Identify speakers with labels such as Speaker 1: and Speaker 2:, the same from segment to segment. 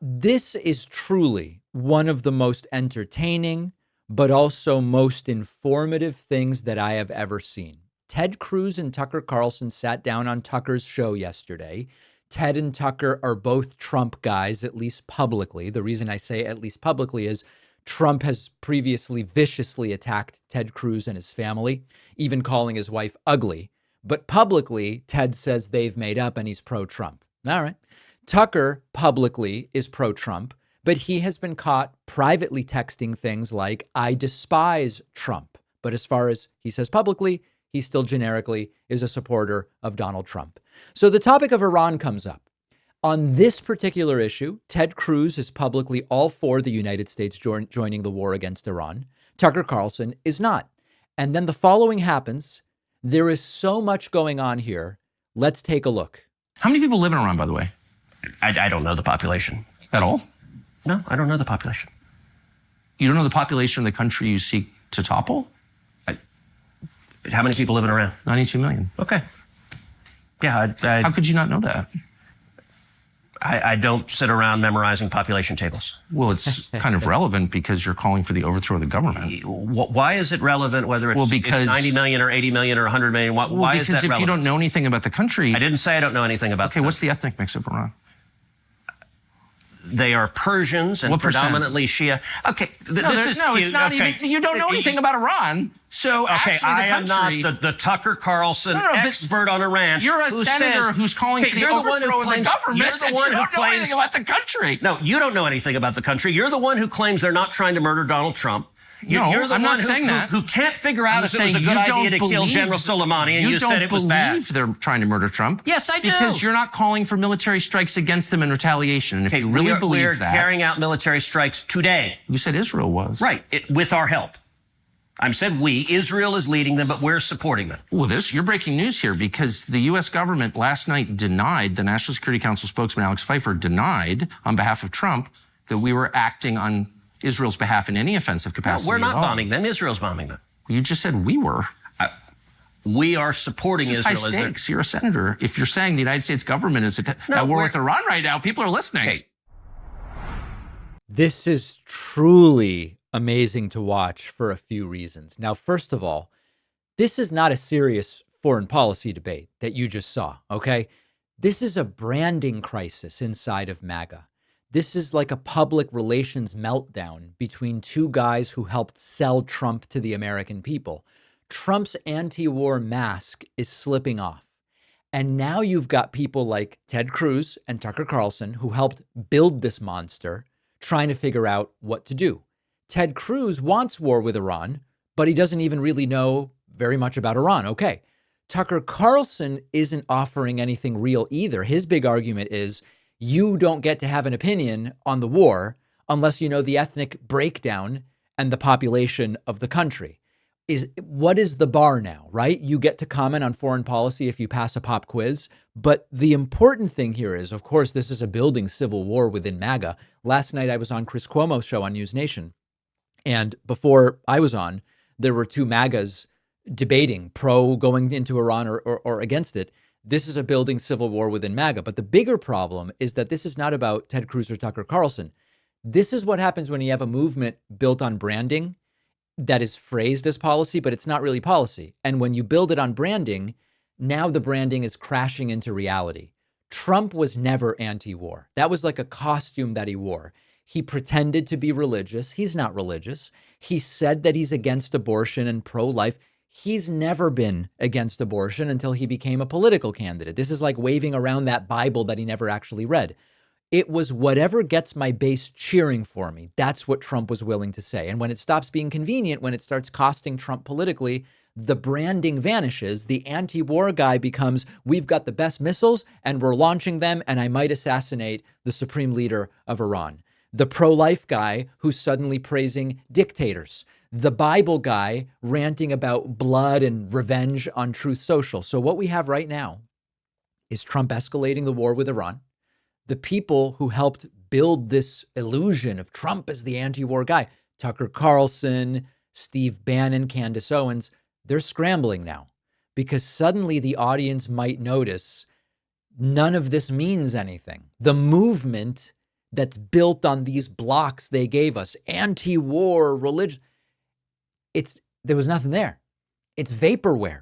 Speaker 1: This is truly one of the most entertaining, but also most informative things that I have ever seen. Ted Cruz and Tucker Carlson sat down on Tucker's show yesterday. Ted and Tucker are both Trump guys, at least publicly. The reason I say at least publicly is Trump has previously viciously attacked Ted Cruz and his family, even calling his wife ugly. But publicly, Ted says they've made up and he's pro-Trump. All right. Tucker publicly is pro-Trump, but he has been caught privately texting things like, I despise Trump. But as far as he says publicly, he still generically is a supporter of Donald Trump. So the topic of Iran comes up. On this particular issue, Ted Cruz is publicly all for the United States joining the war against Iran. Tucker Carlson is not. And then the following happens. There is so much going on here. Let's take a look.
Speaker 2: How many people live in Iran, by the way?
Speaker 3: I don't know the population.
Speaker 2: At all?
Speaker 3: No, I don't know the population.
Speaker 2: You don't know the population of the country you seek to topple?
Speaker 3: How many people live in Iran?
Speaker 2: 92 million.
Speaker 3: Okay. Yeah,
Speaker 2: How could you not know that?
Speaker 3: I don't sit around memorizing population tables.
Speaker 2: Well, it's kind of relevant because you're calling for the overthrow of the government.
Speaker 3: Why is it relevant whether it's 90 million or 80 million or 100 million? Why is that relevant?
Speaker 2: Because if you don't know anything about the country...
Speaker 3: I didn't say I don't know anything about
Speaker 2: Okay, what's the ethnic mix of Iran?
Speaker 3: They are Persians and predominantly Shia. Okay,
Speaker 2: it's not even... You don't know anything about Iran. So
Speaker 3: okay, I am not the Tucker Carlson expert on Iran.
Speaker 2: You're a senator who's calling for the overthrow of the government.
Speaker 3: You're the one who
Speaker 2: don't know anything about the country.
Speaker 3: No, you don't know anything about the country. You're the one who claims they're not trying to murder Donald Trump. You're the
Speaker 2: I'm
Speaker 3: one
Speaker 2: not saying that.
Speaker 3: who can't figure out if it was a good idea to kill General Soleimani, and you said it was bad.
Speaker 2: You don't believe they're trying to murder Trump.
Speaker 3: Yes, I do.
Speaker 2: Because you're not calling for military strikes against them in retaliation. And if you really believe that...
Speaker 3: We're carrying out military strikes today.
Speaker 2: You said Israel was.
Speaker 3: Right, with our help. I said we. Israel is leading them, but we're supporting them.
Speaker 2: Well, you're breaking news here because the U.S. government last night denied, the National Security Council spokesman Alex Pfeiffer denied on behalf of Trump that we were acting on Israel's behalf in any offensive capacity.
Speaker 3: No, we're not bombing them. Israel's bombing them.
Speaker 2: You just said we were.
Speaker 3: We are supporting Israel.
Speaker 2: High stakes. You're a senator. If you're saying the United States government is at war with Iran right now, people are listening.
Speaker 3: Okay.
Speaker 1: This is truly amazing to watch for a few reasons. Now, first of all, this is not a serious foreign policy debate that you just saw, okay? This is a branding crisis inside of MAGA. This is like a public relations meltdown between two guys who helped sell Trump to the American people. Trump's anti-war mask is slipping off. And now you've got people like Ted Cruz and Tucker Carlson who helped build this monster trying to figure out what to do. Ted Cruz wants war with Iran, but he doesn't even really know very much about Iran. Okay. Tucker Carlson isn't offering anything real either. His big argument is you don't get to have an opinion on the war unless you know the ethnic breakdown and the population of the country. What is the bar now, right? You get to comment on foreign policy if you pass a pop quiz. But the important thing here is, of course, this is a building civil war within MAGA. Last night, I was on Chris Cuomo's show on News Nation. And before I was on, there were two MAGAs debating pro going into Iran or against it. This is a building civil war within MAGA. But the bigger problem is that this is not about Ted Cruz or Tucker Carlson. This is what happens when you have a movement built on branding that is phrased as policy, but it's not really policy. And when you build it on branding, now the branding is crashing into reality. Trump was never anti-war. That was like a costume that he wore. He pretended to be religious. He's not religious. He said that he's against abortion and pro-life. He's never been against abortion until he became a political candidate. This is like waving around that Bible that he never actually read. It was whatever gets my base cheering for me. That's what Trump was willing to say. And when it stops being convenient, when it starts costing Trump politically, the branding vanishes. The anti-war guy becomes, we've got the best missiles and we're launching them and I might assassinate the supreme leader of Iran. The pro-life guy who's suddenly praising dictators. The Bible guy ranting about blood and revenge on Truth Social. So what we have right now is Trump escalating the war with Iran. The people who helped build this illusion of Trump as the anti-war guy, Tucker Carlson, Steve Bannon, Candace Owens, they're scrambling now because suddenly the audience might notice none of this means anything. The movement that's built on these blocks they gave us, anti-war, religion. There was nothing there. It's vaporware.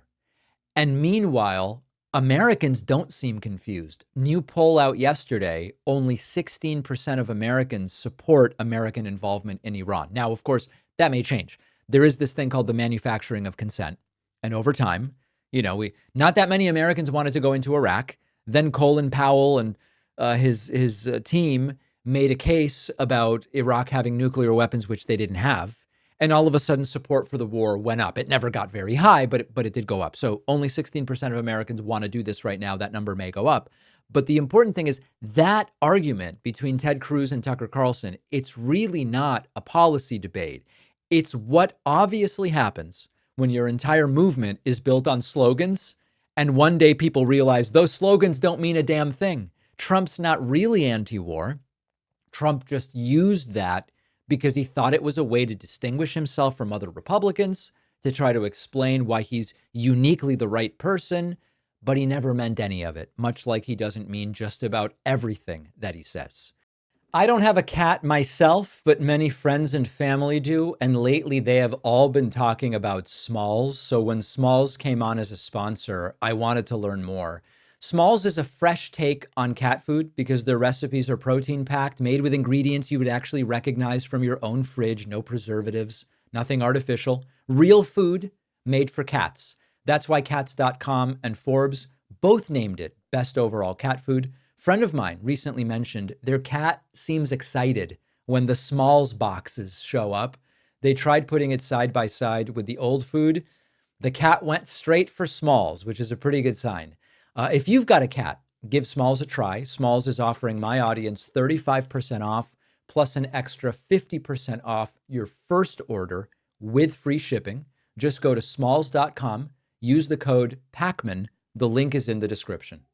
Speaker 1: And meanwhile, Americans don't seem confused. New poll out yesterday, only 16% of Americans support American involvement in Iran. Now, of course, that may change. There is this thing called the manufacturing of consent. And over time, not that many Americans wanted to go into Iraq. Then Colin Powell and his team made a case about Iraq having nuclear weapons, which they didn't have. And all of a sudden, support for the war went up. It never got very high, but it did go up. So only 16% of Americans want to do this right now. That number may go up. But the important thing is that argument between Ted Cruz and Tucker Carlson, it's really not a policy debate. It's what obviously happens when your entire movement is built on slogans. And one day people realize those slogans don't mean a damn thing. Trump's not really anti-war. Trump just used that because he thought it was a way to distinguish himself from other Republicans, to try to explain why he's uniquely the right person, but he never meant any of it, much like he doesn't mean just about everything that he says. I don't have a cat myself, but many friends and family do, and lately they have all been talking about Smalls. So when Smalls came on as a sponsor, I wanted to learn more. Smalls is a fresh take on cat food because their recipes are protein-packed, made with ingredients you would actually recognize from your own fridge, no preservatives, nothing artificial, real food made for cats. That's why Cats.com and Forbes both named it Best Overall Cat Food. Friend of mine recently mentioned their cat seems excited when the Smalls boxes show up. They tried putting it side by side with the old food. The cat went straight for Smalls, which is a pretty good sign. If you've got a cat, give Smalls a try. Smalls is offering my audience 35% off, plus an extra 50% off your first order with free shipping. Just go to smalls.com, use the code PACMAN. The link is in the description.